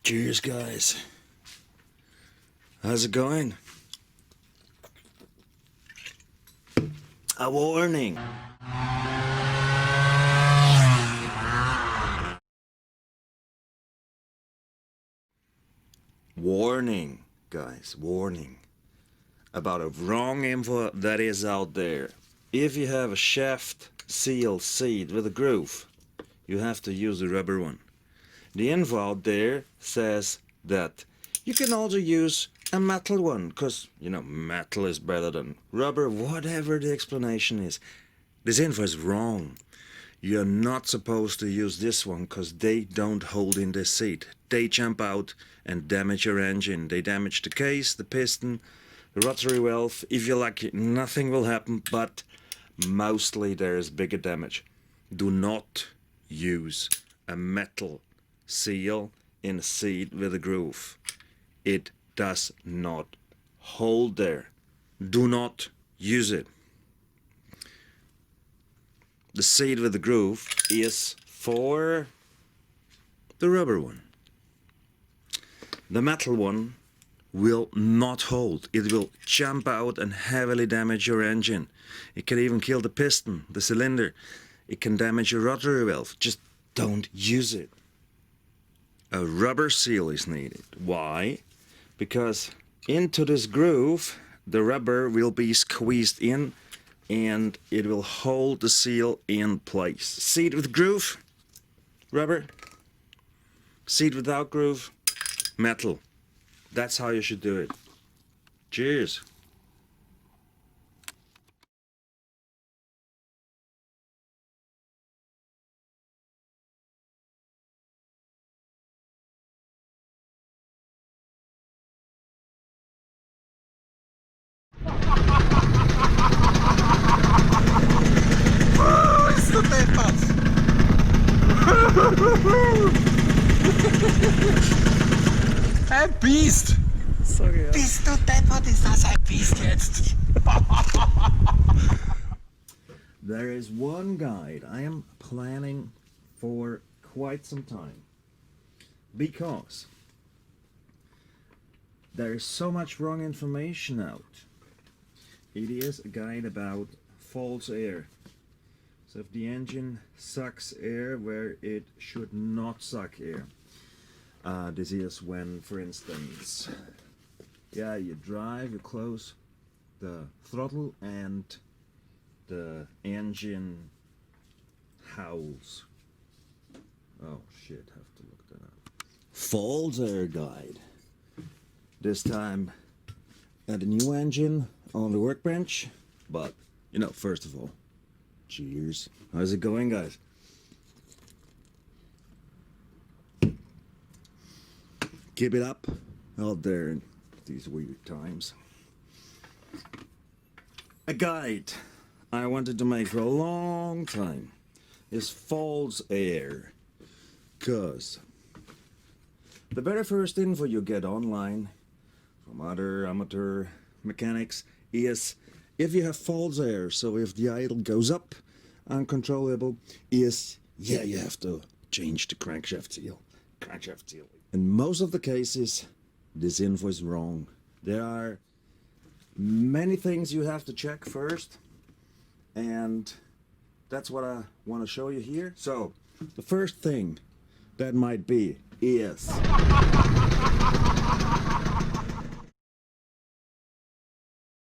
Cheers, guys. How's it going? A warning. Warning, guys, warning about a wrong info that is out there. If you have a shaft seal seat with a groove, you have to use a rubber one. The info out there says that you can also use a metal one, because, you know, metal is better than rubber, whatever the explanation is. This info is wrong. You're not supposed to use this one because they don't hold in the seat. They jump out and damage your engine. They damage the case, the piston, the rotary valve. If you're lucky, nothing will happen, but mostly there is bigger damage. Do not use a metal seal in a seat with a groove. It does not hold there. Do not use it. The seat with the groove is for the rubber one. The metal one will not hold. It will jump out and heavily damage your engine. It can even kill the piston, the cylinder. It can damage your rotary valve. Just don't use it. A rubber seal is needed. Why? Because into this groove, the rubber will be squeezed in and it will hold the seal in place. Seat with groove, rubber. Seat without groove, metal. That's how you should do it. Cheers. Ein Biest! Sorry, ja. Bist du deppert, ist das ein Biest jetzt? There is one guide I am planning for quite some time, because there is so much wrong information out. It is a guide about false air. So if the engine sucks air where it should not suck air. This is when, for instance, you drive, you close the throttle and the engine howls. Oh shit, have to look that up. False air guide. This time at a new engine on the workbench, but you know, first of all, cheers. How's it going, guys? Keep it up out there in these weird times. A guide I wanted to make for a long time is false air, cause the very first info you get online from other amateur mechanics is if you have false air, so if the idle goes up uncontrollable, is you have to change the crankshaft seal. In most of the cases, this info is wrong. There are many things you have to check first, and that's what I want to show you here. So, the first thing that might be is